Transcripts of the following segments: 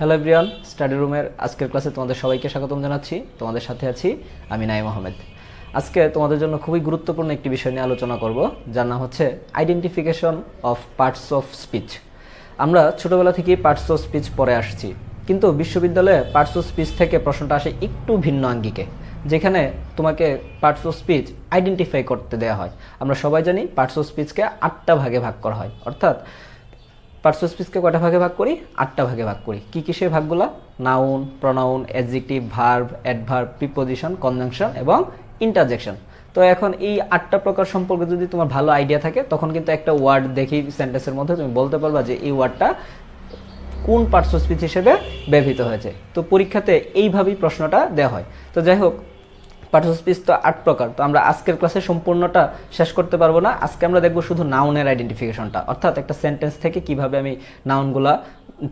Hello everyone, study রুমের আজকের ক্লাসে তোমাদের সবাইকে স্বাগতম জানাচ্ছি। তোমাদের সাথে আছি আমি নাইম আহমেদ। আজকে তোমাদের জন্য খুবই গুরুত্বপূর্ণ একটি বিষয় নিয়ে আলোচনা করব, যার নাম হচ্ছে identification of parts of speech. আমরা ছোটোবেলা থেকেই পার্টস অফ স্পিচ পড়ে আসছি, কিন্তু বিশ্ববিদ্যালয়ে পার্টস অফ স্পিচ থেকে প্রশ্নটা আসে একটু ভিন্ন আঙ্গিকে, যেখানে তোমাকে পার্টস অফ স্পিচ আইডেন্টিফাই করতে দেওয়া হয়। আমরা সবাই জানি পার্টস অফ স্পিচকে 8টা ভাগে ভাগ করা হয়, অর্থাৎ পার্টস অফ স্পিচকে কয়টা ভাগে ভাগ করি? 8টা ভাগে ভাগ করি। কী কী সেই ভাগগুলো? Noun, pronoun, adjective, verb, adverb, preposition, conjunction এবং ইন্টারজেকশন। তো এখন এই 8টা প্রকার সম্পর্কে যদি তোমার ভালো আইডিয়া থাকে, তখন কিন্তু একটা ওয়ার্ড দেখেই সেন্টেন্সের মধ্যে তুমি বলতে পারবা যে এই ওয়ার্ডটা কোন পার্টস অফ স্পিচ হিসেবে ব্যবহৃত হয়েছে। তো পরীক্ষাতে এইভাবেই প্রশ্নটা দেওয়া হয়। তো যাই হোক, পার্টস অফ স্পিচ তো 8 প্রকার। তো আমরা আজকের ক্লাসে সম্পূর্ণটা শেষ করতে পারবো না। আজকে আমরা দেখবো শুধু নাউনের আইডেন্টিফিকেশনটা, অর্থাৎ একটা সেন্টেন্স থেকে কিভাবে আমি নাউনগুলা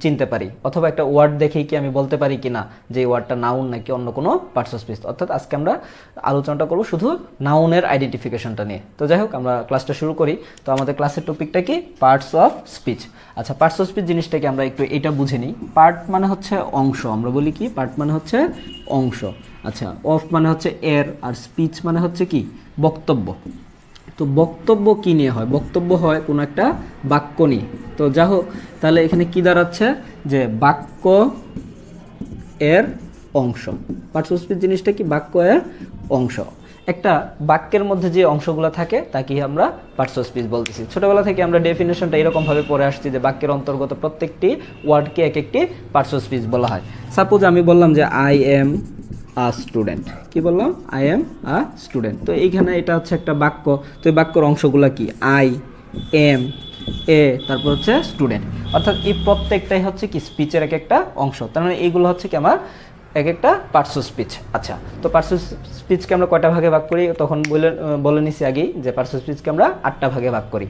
চিনতে পারি, অথবা একটা ওয়ার্ড দেখেই কি আমি বলতে পারি কিনা যে এই ওয়ার্ডটা নাউন নাকি অন্য কোনো পার্টস অফ স্পিচ। অর্থাৎ আজকে আমরা আলোচনাটা করবো শুধু নাউনের আইডেন্টিফিকেশনটা নিয়ে। তো যাই হোক, আমরা ক্লাসটা শুরু করি। তো আমাদের ক্লাসের টপিকটা কি? Parts of speech. আচ্ছা, পার্টস অফ স্পিচ জিনিসটাকে আমরা একটু এটা বুঝে নিই। পার্ট মানে হচ্ছে অংশ, আমরা বলি কি পার্ট মানে হচ্ছে অংশ। আচ্ছা, অফ মানে হচ্ছে এর, আর স্পিচ মানে হচ্ছে কি বক্তব্য। তো বক্তব্য কি নিয়ে হয়? বক্তব্য হয় কোনো একটা বাক্য নিয়ে। তো যা হোক, তাহলে এখানে কি দাঁড়াচ্ছে যে বাক্য এর অংশ। পার্টস অফ স্পিচ জিনিসটা কি? বাক্য এর অংশ। একটা বাক্যের মধ্যে যে অংশগুলো থাকে তাকে আমরা পার্টস অফ স্পিচ বলতেছি। ছোটবেলা থেকে আমরা ডেফিনেশনটা এরকমভাবে পড়ে আসছি যে বাক্যের অন্তর্গত প্রত্যেকটি ওয়ার্ডকে এক একটি পার্টস অফ স্পিচ বলা হয়। সাপোজ আমি বললাম যে আই এম আ স্টুডেন্ট। কি বললাম? I am a student. তো এইখানে এটা হচ্ছে একটা বাক্য। তো এই বাক্যর অংশগুলো কি? আই, এম, এ, তারপর হচ্ছে স্টুডেন্ট। অর্থাৎ এই প্রত্যেকটাই হচ্ছে কি স্পিচের এক একটা অংশ। তার মানে এইগুলো হচ্ছে কি আমার এক একটা পার্টস অফ স্পিচ। আচ্ছা, তো পার্টস অফ স্পিচকে আমরা কয়টা ভাগে ভাগ করি? তখন বলে নিছি আগেই যে পার্টস অফ স্পিচকে আমরা 8টা ভাগে ভাগ করি।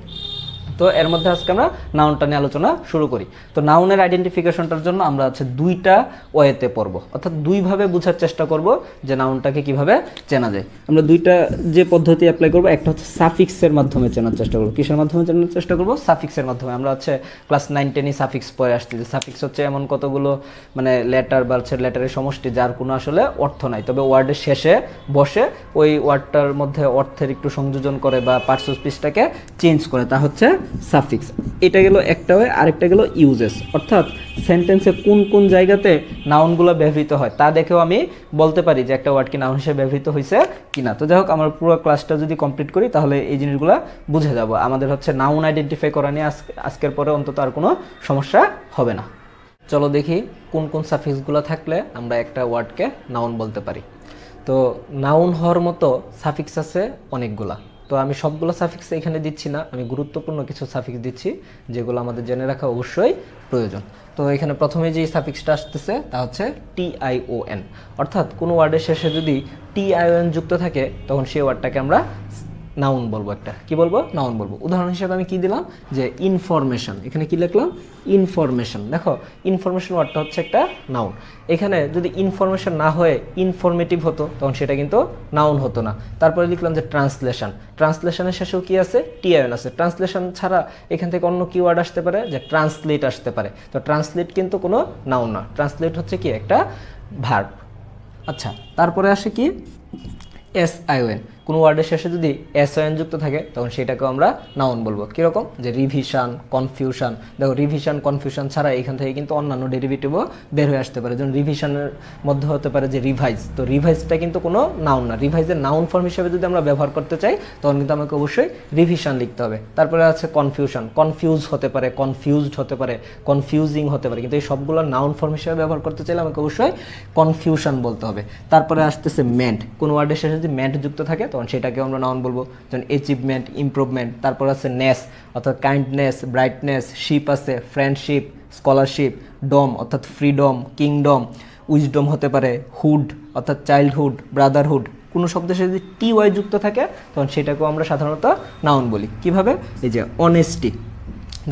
তো এর মধ্যে আজকে আমরা নাউনটা নিয়ে আলোচনা শুরু করি। তো নাউনের আইডেন্টিফিকেশনটার জন্য আমরা হচ্ছে 2টা ওয়েতে পড়ব, অর্থাৎ দুইভাবে বোঝার চেষ্টা করব যে নাউনটাকে কিভাবে চেনা যায়। আমরা 2টা যে পদ্ধতি অ্যাপ্লাই করব, একটা হচ্ছে সাফিক্সের মাধ্যমে চেনার চেষ্টা করব। কিসের মাধ্যমে চেনার চেষ্টা করব? সাফিক্সের মাধ্যমে। আমরা হচ্ছে ক্লাস 9-10 সাফিক্স পড়ে আসছি যে সাফিক্স হচ্ছে এমন কতগুলো মানে লেটার বা হচ্ছে লেটারের সমষ্টি যার কোনো আসলে অর্থ নাই, তবে ওয়ার্ডের শেষে বসে ওই ওয়ার্ডটার মধ্যে অর্থের একটু সংযোজন করে বা পার্টস অফ স্পিচটাকে চেঞ্জ করে, তা হচ্ছে সাফিক্স। এটা গেল একটা ওয়ে। আরেকটা গেল ইউজেস, অর্থাৎ সেন্টেন্সে কোন কোন জায়গাতে নাউনগুলো ব্যবহৃত হয় তা দেখেও আমি বলতে পারি যে একটা ওয়ার্ড কি নাউন হিসেবে ব্যবহৃত হয়েছে কিনা। তো যাই হোক, আমরা পুরো ক্লাসটা যদি কমপ্লিট করি তাহলে এই জিনিসগুলো বুঝে যাব। আমাদের হচ্ছে নাউন আইডেন্টিফাই করা নিয়ে আজকের পরে অন্তত আর কোনো সমস্যা হবে না। চলো দেখি কোন কোন সাফিক্সগুলো থাকলে আমরা একটা ওয়ার্ডকে নাউন বলতে পারি। তো নাউন হওয়ার মতো সাফিক্স আছে অনেকগুলা। তো আমি সবগুলো সাফিক্স এখানে দিচ্ছি না, আমি গুরুত্বপূর্ণ কিছু সাফিক্স দিচ্ছি যেগুলো আমাদের জেনে রাখা অবশ্যই প্রয়োজন। তো এখানে প্রথমে যে সাফিক্সটা আসতেছে তা হচ্ছে TION, অর্থাৎ কোনো ওয়ার্ডের শেষে যদি TION যুক্ত থাকে তখন সেই ওয়ার্ডটাকে আমরা নাউন বলবো। একটা কি বলবো? নাউন বলবো। উদাহরণ হিসেবে আমি কি দিলাম যে ইনফরমেশন। এখানে কি লিখলাম? ইনফরমেশন। দেখো, ইনফরমেশন ওয়ার্ডটা হচ্ছে একটা নাউন। এখানে যদি ইনফরমেশন না হয়ে ইনফরমেটিভ হতো তখন সেটা কিন্তু নাউন হতো না। তারপরে লিখলাম যে ট্রান্সলেশন। ট্রান্সলেশনের শেষেও কি আছে? TION আছে। ট্রান্সলেশন ছাড়া এখান থেকে অন্য কি ওয়ার্ড আসতে পারে? যে ট্রান্সলেট আসতে পারে। তো ট্রান্সলেট কিন্তু কোনো নাউন না, ট্রান্সলেট হচ্ছে কি একটা ভার্ব। আচ্ছা, তারপরে আসে কি SION। কোনো ওয়ার্ডের শেষে যদি SION যুক্ত থাকে তখন সেটাকেও আমরা নাউন বলবো। কীরকম? যে রিভিশন, কনফিউশন। দেখো, রিভিশন, কনফিউশন ছাড়া এখান থেকে কিন্তু অন্যান্য ডেরিভেটিভও বের হয়ে আসতে পারে। যেমন রিভিশনের মধ্যে হতে পারে যে রিভাইজ। তো রিভাইজটা কিন্তু কোনো নাউন না। রিভাইজের নাউন ফর্ম হিসেবে যদি আমরা ব্যবহার করতে চাই তখন কিন্তু আমাকে অবশ্যই রিভিশন লিখতে হবে। তারপরে আছে কনফিউশন। কনফিউজ হতে পারে, কনফিউজড হতে পারে, কনফিউজিং হতে পারে, কিন্তু এই সবগুলো নাউন ফর্ম হিসেবে ব্যবহার করতে চাইলে আমাকে অবশ্যই কনফিউশন বলতে হবে। তারপরে আসতেছে মেন্ট। কোনো ওয়ার্ডের শেষে যদি মেন্ট যুক্ত থাকে তখন সেটাকেও আমরা নাউন বলবো, যেমন অ্যাচিভমেন্ট, ইমপ্রুভমেন্ট। তারপর আছে নেস অর্থাৎ কাইন্ডনেস, ব্রাইটনেস। শিপ আছে, ফ্রেন্ডশিপ, স্কলারশিপ। ডম অর্থাৎ ফ্রিডম, কিংডম। উইজডম হতে পারে, হুড অর্থাৎ চাইল্ডহুড, ব্রাদারহুড। কোনো শব্দের সাথে যদি TY যুক্ত থাকে তখন সেটাকেও আমরা সাধারণত নাউন বলি। কিভাবে? এই যে অনেস্টি।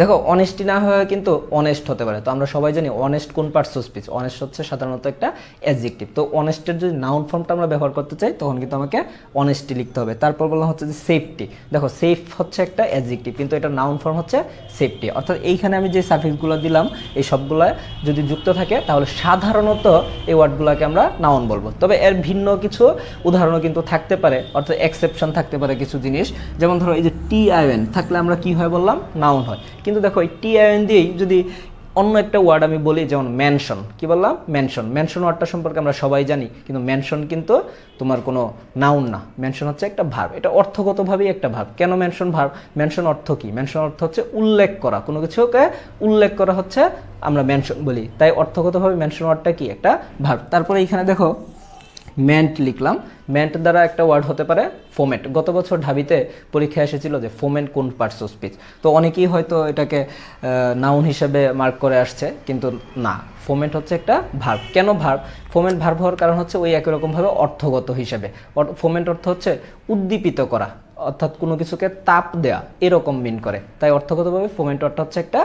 দেখো অনেস্টি না হয়ে কিন্তু অনেস্ট হতে পারে। তো আমরা সবাই জানি অনেস্ট কোন পার্টস অফ স্পিচ, অনেস্ট হচ্ছে সাধারণত একটা অ্যাডজেক্টিভ। তো অনেস্টের যদি নাউন ফর্মটা আমরা ব্যবহার করতে চাই তখন কিন্তু আমাকে অনেস্টি লিখতে হবে। তারপর বললাম হচ্ছে যে সেফটি। দেখো সেফ হচ্ছে একটা অ্যাডজেক্টিভ কিন্তু এটা নাউন ফর্ম হচ্ছে সেফটি। অর্থাৎ এইখানে আমি যে সাফিক্সগুলো দিলাম এই সবগুলো যদি যুক্ত থাকে তাহলে সাধারণত এই ওয়ার্ডগুলোকে আমরা নাউন বলবো। তবে এর ভিন্ন কিছু উদাহরণও কিন্তু থাকতে পারে, অর্থাৎ এক্সেপশন থাকতে পারে কিছু জিনিস। যেমন ধরো এই যে টিআইএন থাকলে আমরা কি হয় বললাম, নাউন হয়। কিন্তু দেখো এই টিআইএন দিয়েই যদি অন্য একটা ওয়ার্ড আমি বলি, যেমন মেনশন, কি বললাম, মেনশন। মেনশন ওয়ার্ডটা সম্পর্কে আমরা সবাই জানি, কিন্তু মেনশন কিন্তু তোমার কোনো নাউন না, মেনশন হচ্ছে একটা ভার্ব। এটা অর্থগতভাবেই একটা ভার্ব। কেন মেনশন ভার্ব? মেনশন অর্থ কি? মেনশন অর্থ হচ্ছে উল্লেখ করা, কোনো কিছুকে উল্লেখ করা হচ্ছে আমরা মেনশন বলি। তাই অর্থগতভাবে মেনশন ওয়ার্ডটা কি, একটা ভার্ব। তারপরে এখানে দেখো মেন্ট লিখলাম। মেন্ট দ্বারা একটা ওয়ার্ড হতে পারে ফোমেন্ট। গত বছর ঢাবিতে পরীক্ষা এসেছিল যে ফোমেন্ট কোন পার্টস অফ স্পিচ। তো অনেকেই হয়তো এটাকে নাউন হিসেবে মার্ক করে আসছে, কিন্তু না, ফোমেন্ট হচ্ছে একটা ভার্ব। কেন ভার্ব? ফোমেন্ট ভার্ব হওয়ার কারণ হচ্ছে ওই একই রকমভাবে অর্থগত হিসেবে। ফোমেন্ট অর্থ হচ্ছে উদ্দীপিত করা, অর্থাৎ কোনো কিছুকে তাপ দেয়া, এরকম মিন করে। তাই অর্থগতভাবে ফোমেন্ট অর্থ হচ্ছে একটা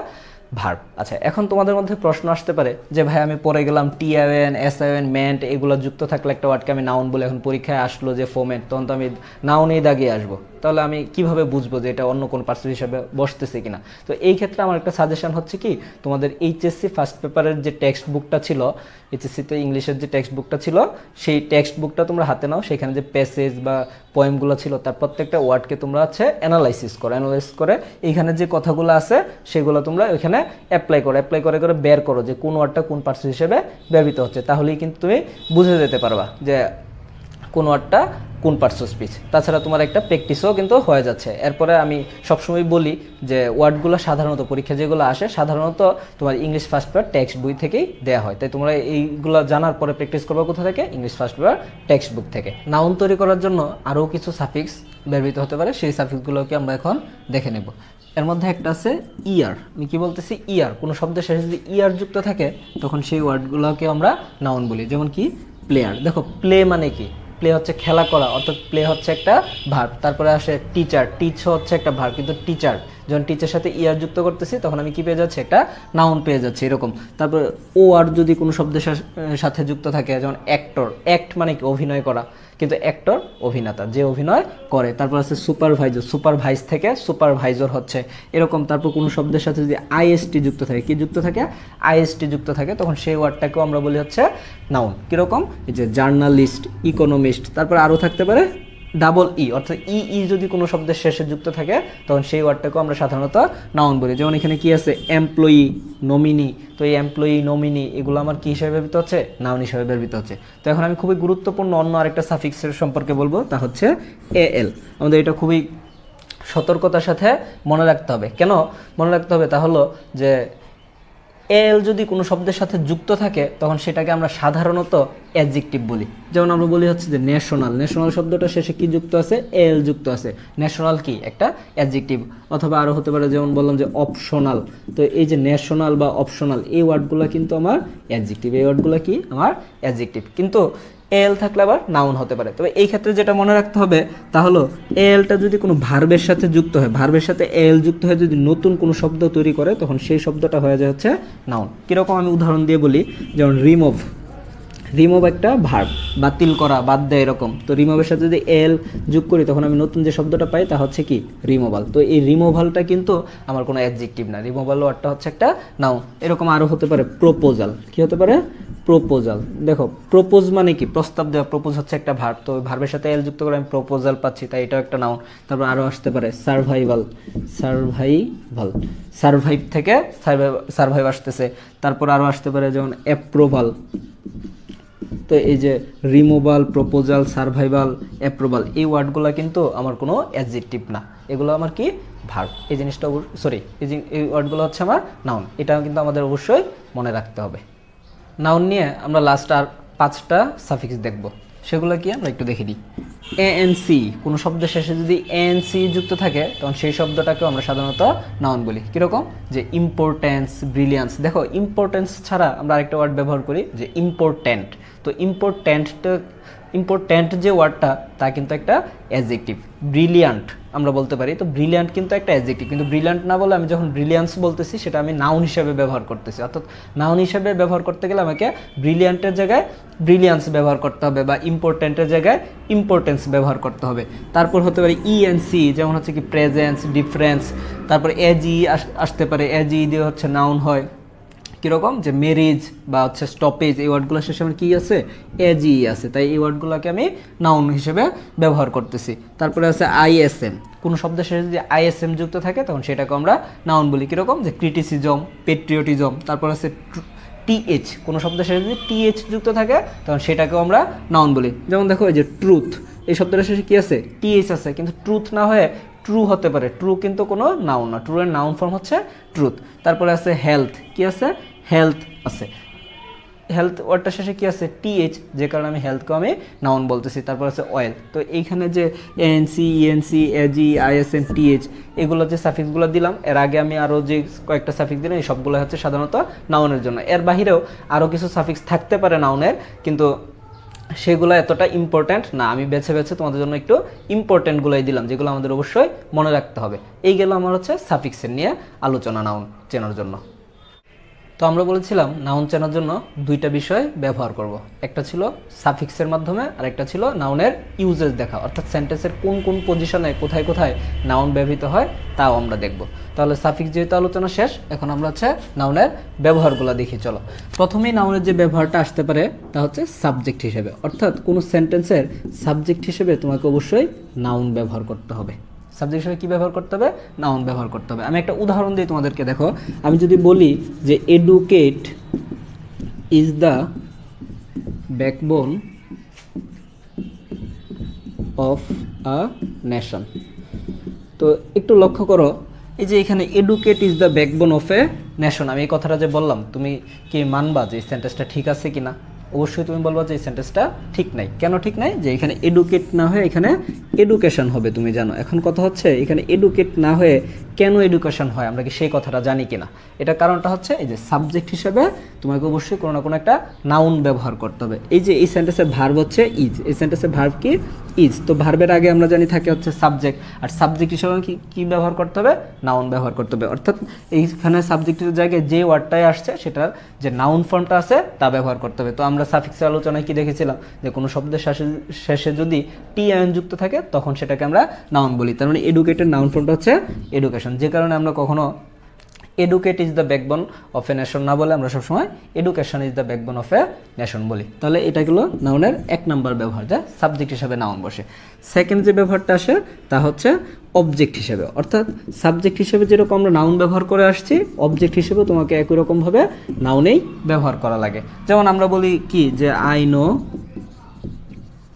ভার্ব। আচ্ছা, এখন তোমাদের মধ্যে প্রশ্ন আসতে পারে যে ভাই আমি পড়ে গেলাম টিআইএন, এসআইএন, মেন্ট এগুলো যুক্ত থাকলে একটা ওয়ার্ডকে আমি নাউন বলে, এখন পরীক্ষায় আসলো যে ফোমেন্ট, তখন তো আমি নাউনেই দাগিয়ে আসবো। তাহলে আমি কিভাবে বুঝবো যে এটা অন্য কোন পার্সন হিসাবে বসতেছে কিনা? তো এই ক্ষেত্রে আমার একটা সাজেশন হচ্ছে কি, তোমাদের এইচএসসি ফার্স্ট পেপারের যে টেক্সট বুকটা ছিল, এইচএসসিতে ইংলিশের যে টেক্সট বুকটা ছিল, সেই টেক্সট বুকটা তোমরা হাতে নাও। সেখানে যে প্যাসেজ বা পয়েমগুলো ছিল তার প্রত্যেকটা ওয়ার্ডকে তোমরা হচ্ছে অ্যানালাইসিস করে এইখানে যে কথাগুলো আছে সেগুলো তোমরা ওইখানে অ্যাপ্লাই করে বের করো যে কোন ওয়ার্ডটা কোন পার্সন হিসেবে ব্যবহৃত হচ্ছে। তাহলেই কিন্তু তুমি বুঝে যেতে পারবা যে কোন ওয়ার্ডটা কোন পার্টস অফ স্পিচ। তাছাড়া তোমার একটা প্র্যাকটিসও কিন্তু হয়ে যাচ্ছে। এরপরে আমি সবসময় বলি যে ওয়ার্ডগুলো সাধারণত পরীক্ষা যেগুলো আসে সাধারণত তোমার ইংলিশ ফার্স্ট পেপার টেক্সট বই থেকেই দেওয়া হয়। তাই তোমরা এইগুলো জানার পরে প্র্যাকটিস করবে কোথা থেকে? English first paper text book থেকে। নাউন তৈরি করার জন্য আরও কিছু সাফিক্স ব্যবহৃত হতে পারে, সেই সাফিক্সগুলোকে আমরা এখন দেখে নেব। এর মধ্যে একটা আছে ইয়ার। আমি কি বলতেছি? ইয়ার। কোনো শব্দের শেষে যদি ইয়ার যুক্ত থাকে তখন সেই ওয়ার্ডগুলোকে আমরা নাউন বলি। যেমন কি প্লেয়ার। দেখো প্লে মানে কি? প্লে হচ্ছে খেলা করা, অর্থাৎ প্লে হচ্ছে একটা ভার্ব। তারপরে আসে টিচার। টিচ হচ্ছে একটা ভার্ব, কিন্তু টিচার যখন টিচার সাথে ইয়ার যুক্ত করতেছি তখন আমি কি পেয়ে যাচ্ছি? একটা নাউন পেয়ে যাচ্ছি, এরকম। তারপরে ও আর যদি কোনো শব্দের সাথে যুক্ত থাকে, যেমন অ্যাক্টর। অ্যাক্ট মানে কি? অভিনয় করা, কিন্তু অ্যাক্টর অভিনেতা, যে অভিনয় করে। তারপর আছে সুপারভাইজার। সুপারভাইজ থেকে সুপারভাইজর হচ্ছে, এরকম। তারপর কোনো শব্দের সাথে যদি আইএসটি যুক্ত থাকে, কি যুক্ত থাকে? আইএসটি যুক্ত থাকে, তখন সেই ওয়ার্ডটাকেও আমরা বলি হচ্ছে নাউন। কীরকম? এই যে জার্নালিস্ট, ইকোনমিস্ট। তারপর আরও থাকতে পারে ডাবল ই, অর্থাৎ ই যদি কোনো শব্দের শেষে যুক্ত থাকে তখন সেই ওয়ার্ডটাকেও আমরা সাধারণত নাউন বলি। যেমন এখানে কি আছে? Employee, nominee. তো এই এমপ্লয়ি, নমিনি এগুলো আমার কি হিসেবে ব্যবহৃত হচ্ছে? নাউন হিসেবে ব্যবহৃত হচ্ছে। তো এখন আমি খুবই গুরুত্বপূর্ণ অন্য আরেকটা সাফিক্সের সম্পর্কে বলবো, তা হচ্ছে এএল। আমাদের এটা খুবই সতর্কতার সাথে মনে রাখতে হবে। কেন মনে রাখতে হবে? তা হলো যে এল যদি কোনো শব্দের সাথে যুক্ত থাকে তখন সেটাকে আমরা সাধারণত অ্যাডজেক্টিভ বলি। যেমন আমরা বলি হচ্ছে যে ন্যাশনাল। ন্যাশনাল শব্দটা শেষে কি যুক্ত আছে? এল যুক্ত আছে। ন্যাশনাল কি? একটা অ্যাডজেক্টিভ। অথবা আরও হতে পারে, যেমন বললাম যে অপশনাল। তো এই যে ন্যাশনাল বা অপশনাল এই ওয়ার্ডগুলো কিন্তু আমার অ্যাডজেক্টিভ। এই ওয়ার্ডগুলো কি? আমার অ্যাডজেক্টিভ। কিন্তু এল থাকলে আবার নাউন হতে পারে। তবে এই ক্ষেত্রে যেটা মনে রাখতে হবে তা হলো এলটা যদি কোনো ভার্বের সাথে যুক্ত হয়, ভার্বের সাথে এল যুক্ত হয়ে যদি নতুন কোনো শব্দ তৈরি করে তখন সেই শব্দটা হয়ে যায় হচ্ছে নাউন। কীরকম? আমি উদাহরণ দিয়ে বলি, যেমন রিমুভ। রিমুভ একটা ভার্ব, বাতিল করা, বাদ দেয়, এরকম। তো রিমুভের সাথে যদি এল যোগ করি তখন আমি নতুন যে শব্দটা পাই তা হচ্ছে কি? রিমুভাল। তো এই রিমুভালটা কিন্তু আমার কোনো অ্যাডজেক্টিভ না, রিমুভাল ওয়ার্ডটা হচ্ছে একটা নাউন। এরকম আরও হতে পারে প্রপোজাল। কি হতে পারে? প্রপোজাল। দেখো প্রপোজ মানে কি? প্রস্তাব দেওয়া। প্রপোজ হচ্ছে একটা ভার্ব, তো ওই ভার্বের সাথে এল যুক্ত করে আমি প্রপোজাল পাচ্ছি, তাই এটাও একটা নাউন। তারপর আরও আসতে পারে সার্ভাইভাল। সার্ভাইভ থেকে সার্ভাইভ আসতেছে। তারপর আরও আসতে পারে যেমন অ্যাপ্রুভাল। তো এই যে রিমুভাল, প্রপোজাল, সার্ভাইভাল, অ্যাপ্রুভাল এই ওয়ার্ডগুলো কিন্তু আমার কোনো অ্যাডজেক্টিভ না, এগুলো আমার কি? ভার্ব। এই জিনিসটা এই ওয়ার্ডগুলো হচ্ছে আমার নাউন। এটাও কিন্তু আমাদের অবশ্যই মনে রাখতে হবে। নাউন নিয়ে আমরা লাস্ট আর 5টা সাফিক্স দেখব, সেগুলো কি আমরা একটু দেখে দিই। এএনসি। কোনো শব্দের শেষে যদি এএনসি যুক্ত থাকে তখন সেই শব্দটাকেও আমরা সাধারণত নাউন বলি। কীরকম? যে ইম্পর্টেন্স, ব্রিলিয়ান্স। দেখো ইম্পর্টেন্স ছাড়া আমরা আরেকটা ওয়ার্ড ব্যবহার করি যে ইম্পর্ট্যান্ট। তো ইম্পর্ট্যান্টটা ইম্পর্ট্যান্ট যে ওয়ার্ডটা তা কিন্তু একটা অ্যাডজেক্টিভ। ব্রিলিয়ান্ট আমরা বলতে পারি, তো ব্রিলিয়ান্ট কিন্তু একটা অ্যাডজেক্টিভ, কিন্তু ব্রিলিয়ান্ট না বলে আমি যখন ব্রিলিয়ান্স বলতেছি সেটা আমি নাউন হিসেবে ব্যবহার করতেছি। অর্থাৎ নাউন হিসেবে ব্যবহার করতে গেলে আমাকে ব্রিলিয়ান্টের জায়গায় ব্রিলিয়ান্স ব্যবহার করতে হবে, বা ইম্পর্ট্যান্টের জায়গায় ইম্পর্টেন্স ব্যবহার করতে হবে। তারপর হতে পারে ইএনসি, যেমন হচ্ছে কি প্রেজেন্স, ডিফারেন্স। তারপর এজি আসতে পারে, এজি দিয়ে হচ্ছে নাউন হয় কীরকম, যে ম্যারেজ বা হচ্ছে স্টপেজ, এই ওয়ার্ডগুলো শেষে আমার কী আছে, এজি আছে, তাই এই ওয়ার্ডগুলোকে আমি নাউন হিসেবে ব্যবহার করতেছি। তারপরে আছে আইএসএম, কোনো শব্দের শেষে যদি আইএসএম যুক্ত থাকে তখন সেটাকে আমরা নাউন বলি, কীরকম, যে ক্রিটিসিজম, পেট্রিয়টিজম। তারপর আছে টিএইচ, কোনো শব্দের শেষে যদি টিএইচ যুক্ত থাকে তখন সেটাকেও আমরা নাউন বলি। যেমন দেখো এই যে ট্রুথ, এই শব্দটার শেষে কী আছে, টিএইচ আছে, কিন্তু ট্রুথ না হয়ে ট্রু হতে পারে। ট্রু কিন্তু কোনো নাউন না, ট্রু এর নাউন ফর্ম হচ্ছে ট্রুথ। তারপরে আছে হেলথ, কি আছে, হেলথ আছে, হেলথ ওয়ার্ডটার শেষে কি আছে, টিএইচ, যে কারণে আমি হেলথকেও আমি নাউন বলতেছি। তারপর আছে অয়েল, তো এইখানে যে ANC, ENC, AG, ISM, TH, এগুলো যে সাফিক্সগুলো দিলাম, এর আগে আমি আরও যে কয়েকটা সাফিক্স দিলাম, এই সবগুলো হচ্ছে সাধারণত নাউনের জন্য। এর বাহিরেও আরও কিছু সাফিক্স থাকতে পারে নাউনের, কিন্তু সেগুলো এতটা ইম্পর্ট্যান্ট না। আমি বেছে বেছে তোমাদের জন্য একটু ইম্পর্ট্যান্টগুলোই দিলাম, যেগুলো আমাদের অবশ্যই মনে রাখতে হবে। এই গেল আমার হচ্ছে সাফিক্সের নিয়ে আলোচনা নাউন চেনার জন্য। তো আমরা বলেছিলাম নাউন চেনার জন্য দুইটা বিষয় ব্যবহার করব, একটা ছিল সাফিক্সের মাধ্যমে, আর একটা ছিল নাউনের ইউজেস দেখা, অর্থাৎ সেন্টেন্সের কোন কোন পজিশনে কোথায় কোথায় নাউন ব্যবহৃত হয় তাও আমরা দেখব। তাহলে সাফিক্স যেহেতু আলোচনা শেষ, এখন আমরা হচ্ছে নাউনের ব্যবহারগুলো দেখি। চলো, প্রথমেই নাউনের যে ব্যবহারটা আসতে পারে তা হচ্ছে সাবজেক্ট হিসেবে, অর্থাৎ কোনো সেন্টেন্সের সাবজেক্ট হিসেবে তোমাকে অবশ্যই নাউন ব্যবহার করতে হবে। সাবজেক্ট হিসেবে কী ব্যবহার করতে হবে, নাউন ব্যবহার করতে হবে। আমি একটা উদাহরণ দিই তোমাদেরকে, দেখো আমি যদি বলি যে educate is the backbone of a nation, তো একটু লক্ষ্য করো, এই যে এখানে educate is the backbone of a nation, আমি এই কথাটা যে বললাম, তুমি কি মানবা যে এই সেন্টেন্সটা ঠিক আছে কিনা? অবশ্যই তুমি বলবা যে এই সেন্টেন্সটা ঠিক নাই। কেন ঠিক নাই? যে এখানে এডুকেট না হয়ে এখানে এডুকেশন হবে, তুমি জানো। এখন কথা হচ্ছে এখানে এডুকেট না হয়ে কেন এডুকেশন হয়, আমরা কি সেই কথাটা জানি কিনা? এটা কারণটা হচ্ছে এই যে সাবজেক্ট হিসেবে তোমাকে অবশ্যই কোনো না কোনো একটা নাউন ব্যবহার করতে হবে। এই যে এই সেন্টেন্সের ভার্ব হচ্ছে ইজ, এই সেন্টেন্সের ভার্ব কি, ইজ। তো ভার্বের আগে আমরা জানি থাকে হচ্ছে সাবজেক্ট, আর সাবজেক্ট হিসেবে কি ব্যবহার করতে হবে, নাউন ব্যবহার করতে হবে। অর্থাৎ এইখানে সাবজেক্টের জায়গায় যে ওয়ার্ডটাই আসছে সেটার যে নাউন ফর্মটা আছে তা ব্যবহার করতে হবে। তো আমরা সাফিক্সের আলোচনায় কি দেখেছিলাম, যে কোনো শব্দের শেষে যদি টি আয়ন যুক্ত থাকে তখন সেটাকে আমরা নাউন বলি। তার মানে এডুকেটের নাউন ফর্মটা হচ্ছে এডুকেশন, যে কারণে আমরা কখনো educate is the backbone of a nation না বলে আমরা সবসময় education is the backbone of a nation বলি। তাহলে এটা গেলো নাউনের এক নম্বর ব্যবহার, যা সাবজেক্ট হিসেবে নাউন বসে। সেকেন্ড যে ব্যবহারটা আসে তা হচ্ছে অবজেক্ট হিসেবে, অর্থাৎ সাবজেক্ট হিসেবে যেরকম আমরা নাউন ব্যবহার করে আসছি, অবজেক্ট হিসেবে তোমাকে একই রকমভাবে নাউনেই ব্যবহার করা লাগে। যেমন আমরা বলি কি, যে আই নো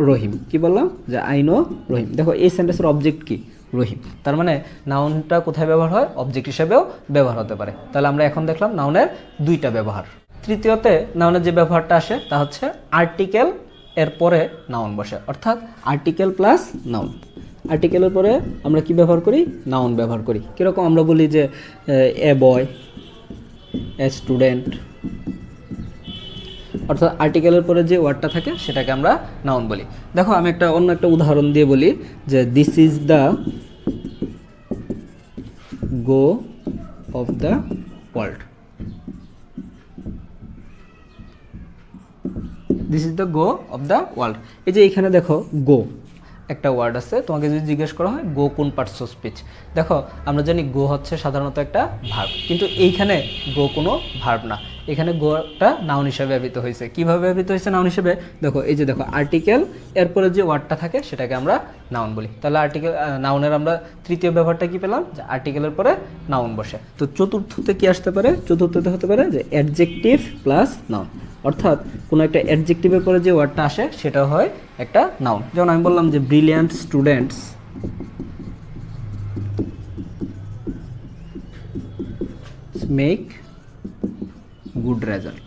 রহিম, কি বললাম, যে আই নো রহিম। দেখো এই সেন্টেন্সের অবজেক্ট কি, রহিম, তার মানে নাউনটা কোথায় ব্যবহার হয়, অবজেক্ট হিসেবেও ব্যবহার হতে পারে। তাহলে আমরা এখন দেখলাম নাউনের দুইটা ব্যবহার। তৃতীয়তে নাউনের যে ব্যবহারটা আসে তা হচ্ছে আর্টিকেল এর পরে নাউন বসে, অর্থাৎ আর্টিকেল প্লাস নাউন। আর্টিকেলের পরে আমরা কি ব্যবহার করি, নাউন ব্যবহার করি। কীরকম, আমরা বলি যে এ বয়, এ স্টুডেন্ট, অর্থাৎ আর্টিকেলের পরে যে ওয়ার্ডটা থাকে সেটাকে আমরা নাউন বলি। দেখো আমি অন্য একটা উদাহরণ দিয়ে বলি, যে this is the go of the world, this is the go of the world. এই যে এখানে দেখো গো একটা ওয়ার্ড আছে, তোমাকে যদি জিজ্ঞেস করা হয় গো কোন পার্টস অফ স্পিচ, দেখো আমরা জানি গো হচ্ছে সাধারণত একটা ভার্ব, কিন্তু এইখানে গো কোনো ভার্ব না, এখানে গোটা নাউন হিসেবে ব্যবহৃত হয়েছে। কীভাবে ব্যবহৃত হয়েছে নাউন হিসেবে, দেখো এই যে দেখো আর্টিকেল এরপরে যে ওয়ার্ডটা থাকে সেটাকে আমরা নাউন বলি। তাহলে আর্টিকেল নাউনের আমরা তৃতীয় ব্যবহারটা কি পেলাম, যে আর্টিকেলের পরে নাউন বসে। তো চতুর্থতে কি আসতে পারে, চতুর্থতে হতে পারে যে অ্যাডজেক্টিভ প্লাস নাউন, অর্থাৎ কোনো একটা অ্যাডজেক্টিভের পরে যে ওয়ার্ডটা আসে সেটা হয় একটা নাউন। যেমন আমি বললাম যে brilliant students make good result,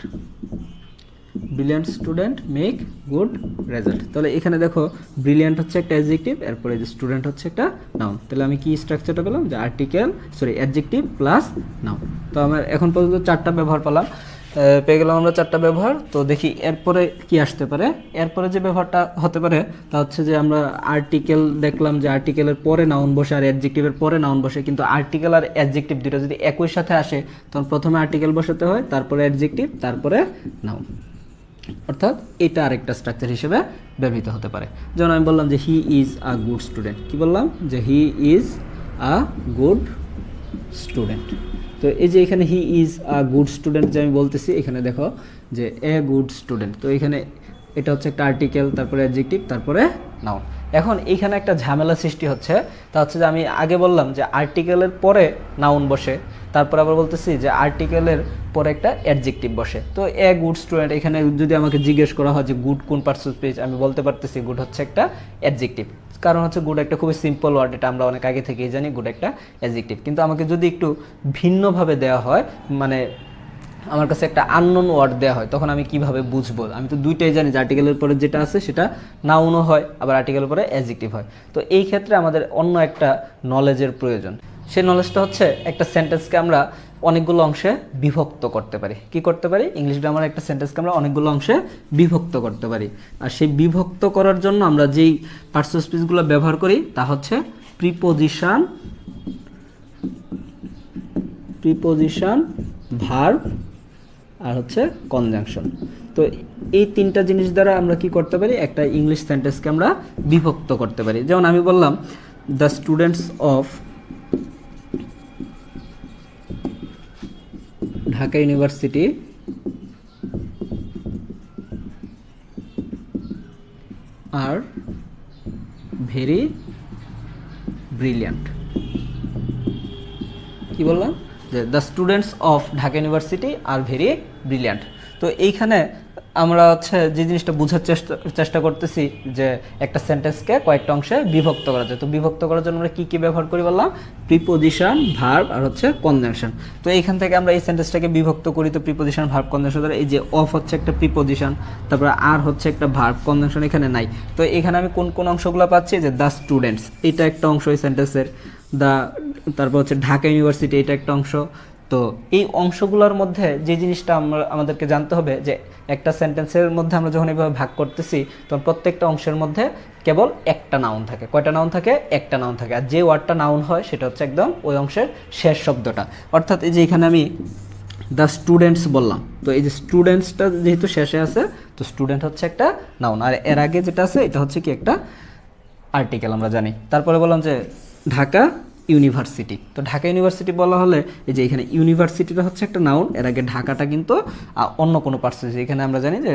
brilliant student make good result. তাহলে এখানে দেখো ব্রিলিয়ান্ট হচ্ছে একটা অ্যাডজেক্টিভ, এরপরে যে স্টুডেন্ট হচ্ছে একটা নাউন। তাহলে আমি কি স্ট্রাকচারটা পেলাম, যে অ্যাডজেক্টিভ প্লাস নাউন। তো আমার এখন পর্যন্ত চারটা ব্যবহার পেলাম। পেয়ে গেলাম আমরা 4টা ব্যবহার। তো দেখি এরপরে কি আসতে পারে। এরপরে যে ব্যবহারটা হতে পারে তা হচ্ছে যে আমরা আর্টিকেল দেখলাম যে আর্টিকেলের পরে নাউন বসে আর অ্যাডজেক্টিভের পরে নাউন বসে, কিন্তু আর্টিকেল আর অ্যাডজেক্টিভ দুটো যদি একই সাথে আসে তখন প্রথমে আর্টিকেল বসাতে হয়, তারপরে অ্যাডজেক্টিভ, তারপরে নাউন। অর্থাৎ এটা আরেকটা স্ট্রাকচার হিসেবে ব্যবহৃত হতে পারে। যেমন আমি বললাম যে he is a good student. কি বললাম? যে he is a good student. তো এই যে এখানে he is a good student যে আমি বলতেছি, এখানে দেখো যে এ গুড স্টুডেন্ট। তো এখানে এটা হচ্ছে একটা আর্টিকেল, তারপরে অ্যাডজেক্টিভ, তারপরে নাউন। এখন এইখানে একটা ঝামেলা সৃষ্টি হচ্ছে, তা হচ্ছে যে আমি আগে বললাম যে আর্টিকেলের পরে নাউন বসে, তারপর আবার বলতেছি যে আর্টিকেলের পরে একটা অ্যাডজেক্টিভ বসে। তো এ গুড স্টুডেন্ট, এখানে যদি আমাকে জিজ্ঞেস করা হয় যে গুড কোন পার্সেন্টেজ, আমি বলতে পারতেছি গুড হচ্ছে একটা অ্যাডজেক্টিভ। কারণ হচ্ছে গুড একটা খুবই সিম্পল ওয়ার্ড, এটা আমরা অনেক আগে থেকেই জানি গুড একটা অ্যাডজেক্টিভ। কিন্তু আমাকে যদি একটু ভিন্নভাবে দেওয়া হয়, মানে আমার কাছে একটা আননোন ওয়ার্ড দেওয়া হয়, তখন আমি কিভাবে বুঝবো? আমি তো দুইটাই জানি যে আর্টিকেলের পরে যেটা আছে সেটা নাউনও হয়, আবার আর্টিকেলের পরে অ্যাডজেক্টিভ হয়। তো এই ক্ষেত্রে আমাদের অন্য একটা নলেজের প্রয়োজন। সেই নলেজটা হচ্ছে একটা সেন্টেন্সকে আমরা অনেকগুলো অংশে বিভক্ত করতে পারি। কি করতে পারি? ইংলিশ গ্রামারে একটা সেন্টেন্সকে আমরা অনেকগুলো অংশে বিভক্ত করতে পারি। আর সেই বিভক্ত করার জন্য আমরা যেই পার্টস স্পিচগুলো ব্যবহার করি তা হচ্ছে প্রিপোজিশন, ভার্ব আর হচ্ছে কনজাংশন। তো এই তিনটা জিনিস দ্বারা আমরা কি করতে পারি? একটা ইংলিশ সেন্টেন্সকে আমরা বিভক্ত করতে পারি। যেমন আমি বললাম the students of Dhaka university are very brilliant. কি বললাম? যে the students of Dhaka university are very brilliant. তো এইখানে আমরা হচ্ছে যে জিনিসটা বোঝার চেষ্টা করতেছি যে একটা সেন্টেন্সকে কয়েকটা অংশে বিভক্ত করা যায়। তো বিভক্ত করার জন্য আমরা কী কী ব্যবহার করি বললাম? প্রিপোজিশন, ভার্ব আর হচ্ছে কনজাংশন। তো এইখান থেকে আমরা এই সেন্টেন্সটাকে বিভক্ত করি। তো প্রিপোজিশন, ভার্ব, কনজাংশন দ্বারা এই যে অফ হচ্ছে একটা প্রিপোজিশন, তারপরে আর হচ্ছে একটা ভার্ব, কনজাংশন এখানে নাই। তো এখানে আমি কোন কোন অংশগুলো পাচ্ছি? যে দ্য স্টুডেন্টস এটা একটা অংশ এই সেন্টেন্সের, তারপর হচ্ছে ঢাকা ইউনিভার্সিটি এটা একটা অংশ। তো এই অংশগুলোর মধ্যে যে জিনিসটা আমাদেরকে জানতে হবে যে একটা সেন্টেন্সের মধ্যে আমরা যখন এইভাবে ভাগ করতেছি তখন প্রত্যেকটা অংশের মধ্যে কেবল একটা নাউন থাকে। কয়টা নাউন থাকে? একটা নাউন থাকে। আর যে ওয়ার্ডটা নাউন হয় সেটা হচ্ছে একদম ওই অংশের শেষ শব্দটা। অর্থাৎ এই যে এখানে আমি দ্য স্টুডেন্টস বললাম, তো এই যে স্টুডেন্টসটা যেহেতু শেষে আছে, তো স্টুডেন্ট হচ্ছে একটা নাউন, আর এর আগে যেটা আছে এটা হচ্ছে কি একটা আর্টিকেল আমরা জানি। তারপরে বললাম যে ঢাকা ইউনিভার্সিটি। তো ঢাকা ইউনিভার্সিটি বলা হলে এই যে এখানে ইউনিভার্সিটিটা হচ্ছে একটা নাউন, এর আগে ঢাকাটা কিন্তু অন্য কোনো পার্সেন্টেজ। এখানে আমরা জানি যে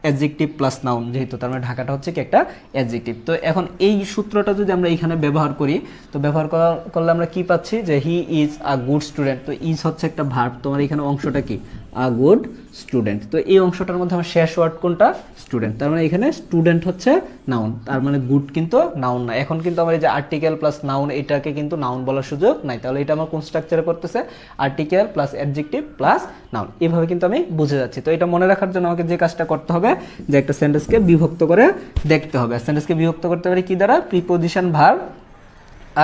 অ্যাডজেক্টিভ প্লাস নাউন, যেহেতু তার মানে ঢাকাটা হচ্ছে কি একটা অ্যাডজেক্টিভ। তো এখন এই সূত্রটা যদি আমরা এখানে ব্যবহার করি, তো ব্যবহার করলে আমরা কি পাচ্ছি? যে he is a good student. তো ইজ হচ্ছে একটা ভার্ব, তোমার এখানে অংশটা কি? A good student. তো এই অংশটার মধ্যে আমার শেষ ওয়ার্ড কোনটা? স্টুডেন্ট। তার মানে এখানে স্টুডেন্ট হচ্ছে নাউন, তার মানে গুড কিন্তু নাউন না। এখন কিন্তু আমার এই যে আর্টিকেল প্লাস নাউন, এটাকে কিন্তু নাউন বলার সুযোগ নাই। তাহলে এটা আমার কোন স্ট্রাকচারে পড়তেছে? Article plus adjective plus noun. এভাবে কিন্তু আমি বুঝে যাচ্ছি। তো এটা মনে রাখার জন্য আমাকে যে কাজটা করতে হবে যে একটা সেন্টেন্সকে বিভক্ত করে দেখতে হবে। সেন্টেন্সকে বিভক্ত করতে পারি কি দ্বারা? প্রিপোজিশন, ভার্ব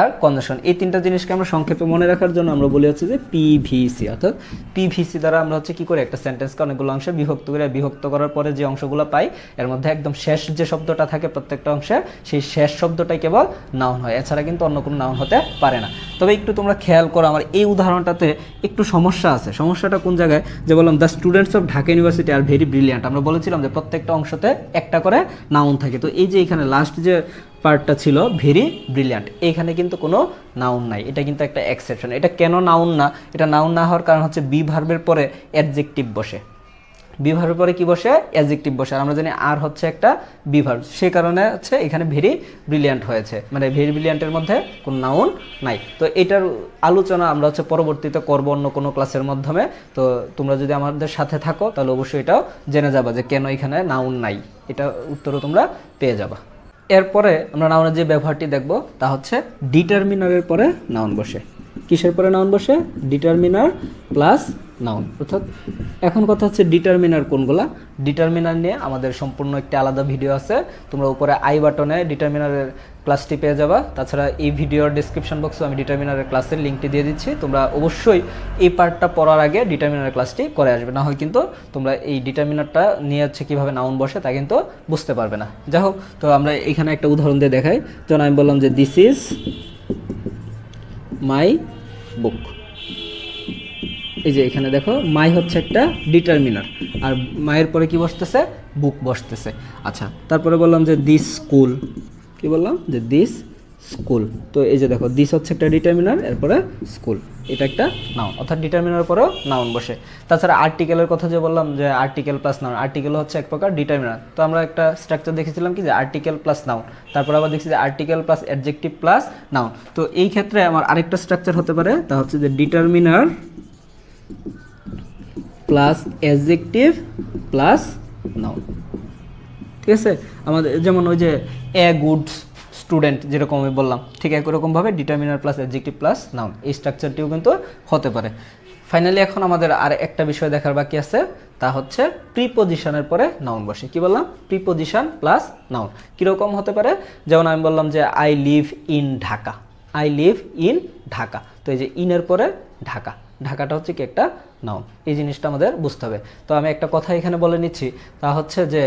আর কনজাংশন। এই তিনটা জিনিসকে আমরা সংক্ষেপে মনে রাখার জন্য আমরা বলি হচ্ছে যে পিভিসি। অর্থাৎ পিভিসি দ্বারা আমরা হচ্ছে কি করে একটা সেন্টেন্সকে অনেকগুলো অংশে বিভক্ত করে, বিভক্ত করার পরে যে অংশগুলো পাই এর মধ্যে একদম শেষ যে শব্দটা থাকে প্রত্যেকটা অংশে, সেই শেষ শব্দটাই কেবল নাউন হয়, এছাড়া কিন্তু অন্য কোনো নাউন হতে পারে না। তবে একটু তোমরা খেয়াল করো, আমার এই উদাহরণটাতে একটু সমস্যা আছে। সমস্যাটা কোন জায়গায়? যে বললাম the students of Dhaka university are very brilliant, আমরা বলেছিলাম যে প্রত্যেকটা অংশতে একটা করে নাউন থাকে। তো এই যে এখানে লাস্ট যে পার্টটা ছিল ভেরি ব্রিলিয়ান্ট, এইখানে কিন্তু কোনো নাউন নাই। এটা কিন্তু একটা এক্সেপশন। এটা কেন নাউন না? এটা নাউন না হওয়ার কারণ হচ্ছে বি ভার্বের পরে অ্যাডজেক্টিভ বসে। বি ভার্বের পরে কি বসে? অ্যাডজেক্টিভ বসে। আর আমরা জানি আর হচ্ছে একটা বি ভার্ব, সেই কারণে হচ্ছে এখানে ভেরি ব্রিলিয়ান্ট হয়েছে, মানে ভেরি ব্রিলিয়ান্টের মধ্যে কোনো নাউন নাই। তো এটার আলোচনা আমরা হচ্ছে পরবর্তীতে করবো অন্য কোনো ক্লাসের মাধ্যমে। তো তোমরা যদি আমাদের সাথে থাকো তাহলে অবশ্যই এটাও জেনে যাবা যে কেন এখানে নাউন নাই। এটা উত্তরও তোমরা পেয়ে যাবা। এরপরে আমরা নাউনের যে ব্যবহারটি দেখব তা হচ্ছে ডিটারমিনারের পরে নাউন বসে। কিসের পরে নাউন বসে? Determiner plus noun. অর্থাৎ এখন কথা হচ্ছে ডিটারমিনার কোনগুলা। ডিটারমিনার নিয়ে আমাদের সম্পূর্ণ একটি আলাদা ভিডিও আছে, তোমরা উপরে আই বাটনে ডিটারমিনারের ক্লাসটি পেয়ে যাবা। তাছাড়া এই ভিডিওর ডেসক্রিপশন বক্সে আমি ডিটারমিনারের ক্লাসের লিঙ্কটি দিয়ে দিচ্ছি, তোমরা অবশ্যই এই পার্টটা পড়ার আগে ডিটারমিনারের ক্লাসটি করে আসবে, না হয় কিন্তু তোমরা এই ডিটারমিনারটা নিয়ে হচ্ছে কীভাবে নাউন বসে তা কিন্তু বুঝতে পারবে না। যাই হোক, তো আমরা এখানে একটা উদাহরণ দিয়ে দেখাই। যেমন আমি বললাম যে দিস ইজ মাই বুক। এই যে এখানে দেখো মাই হচ্ছে একটা ডিটারমিনার, আর মায়ের পরে কি বসতেছে? বুক বসতেছে। আচ্ছা, তারপরে বললাম যে দিস স্কুল, কি বললাম? যে দিস স্কুল। তো এই যে দেখো দিস হচ্ছে একটা ডিটারমিনার, এরপরে স্কুল, এটা একটা নাউন, অর্থাৎ ডিটারমিনার পরেও নাউন বসে। তাছাড়া আর্টিকেলের কথা যে বললাম যে আর্টিকেল প্লাস নাউন, আর্টিকেল হচ্ছে এক প্রকার ডিটারমিনার। তো আমরা একটা স্ট্রাকচার দেখেছিলাম কি যে আর্টিকেল প্লাস নাউন, তারপর আবার দেখছি যে article plus adjective plus noun. তো এই ক্ষেত্রে আমার আরেকটা স্ট্রাকচার হতে পারে, তা হচ্ছে যে determiner plus adjective plus noun. ঠিক আছে, আমাদের যেমন ওই যে এ গুড স্টুডেন্ট যেরকম আমি বললাম, ঠিক একরকমভাবে determiner plus adjective plus noun, এই স্ট্রাকচারটিও কিন্তু হতে পারে। ফাইনালি এখন আমাদের আর একটা বিষয় দেখার বাকি আছে, তা হচ্ছে প্রিপোজিশনের পরে নাউন বসে। কি বললাম? Preposition plus noun. কীরকম হতে পারে? যেমন আমি বললাম যে I live in Dhaka, I live in Dhaka. তো এই যে ইনের পরে ঢাকা, ঢাকাটা হচ্ছে কি একটা নাউন, এই জিনিসটা আমাদের বুঝতে হবে। তো আমি একটা কথা এখানে বলে নিচ্ছি, তা হচ্ছে যে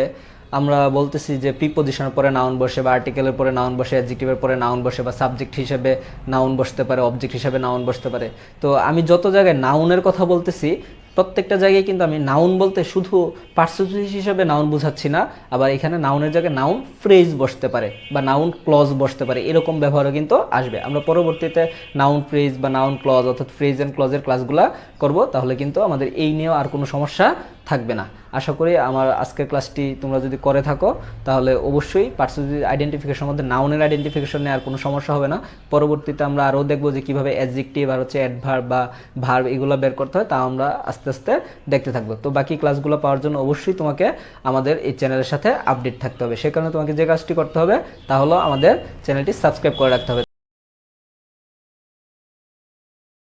আমরা বলতেছি যে প্রিপোজিশনের পরে নাউন বসে, বা আর্টিকেলের পরে নাউন বসে, অ্যাডজেক্টিভের পরে নাউন বসে, বা সাবজেক্ট হিসেবে নাউন বসতে পারে, অবজেক্ট হিসেবে নাউন বসতে পারে। তো আমি যত জায়গায় নাউনের কথা বলতেছি, প্রত্যেকটা জায়গায় কিন্তু আমি নাউন বলতে শুধু পার্সিকুলার হিসেবে নাউন বোঝাচ্ছি না, আবার এখানে নাউনের জায়গায় নাউন ফ্রেজ বসতে পারে বা নাউন ক্লজ বসতে পারে, এরকম ব্যবহারও কিন্তু আসবে। আমরা পরবর্তীতে নাউন ফ্রেজ বা নাউন ক্লজ অর্থাৎ ফ্রেজ অ্যান্ড ক্লজের ক্লাসগুলো করব, তাহলে কিন্তু আমাদের এই নিয়েও আর কোনো সমস্যা থাকবে না। আশা করি আমার আজকের ক্লাসটি তোমরা যদি করে থাকো, তাহলে অবশ্যই পার্সোনাল আইডেন্টিফিকেশনের মধ্যে নাউনের আইডেন্টিফিকেশন নিয়ে আর কোনো সমস্যা হবে না। পরবর্তীতে আমরা আরও দেখবো যে কীভাবে অ্যাডজেক্টিভ আর হচ্ছে অ্যাডভার্ব বা ভার্ব এগুলো বের করতে হয়, তা আমরা আস্তে আস্তে দেখতে থাকবো। তো বাকি ক্লাসগুলো পাওয়ার জন্য অবশ্যই তোমাকে আমাদের এই চ্যানেলের সাথে আপডেট থাকতে হবে। সে কারণে তোমাকে যে কাজটি করতে হবে তা হলো আমাদের চ্যানেলটি সাবস্ক্রাইব করে রাখতে হবে।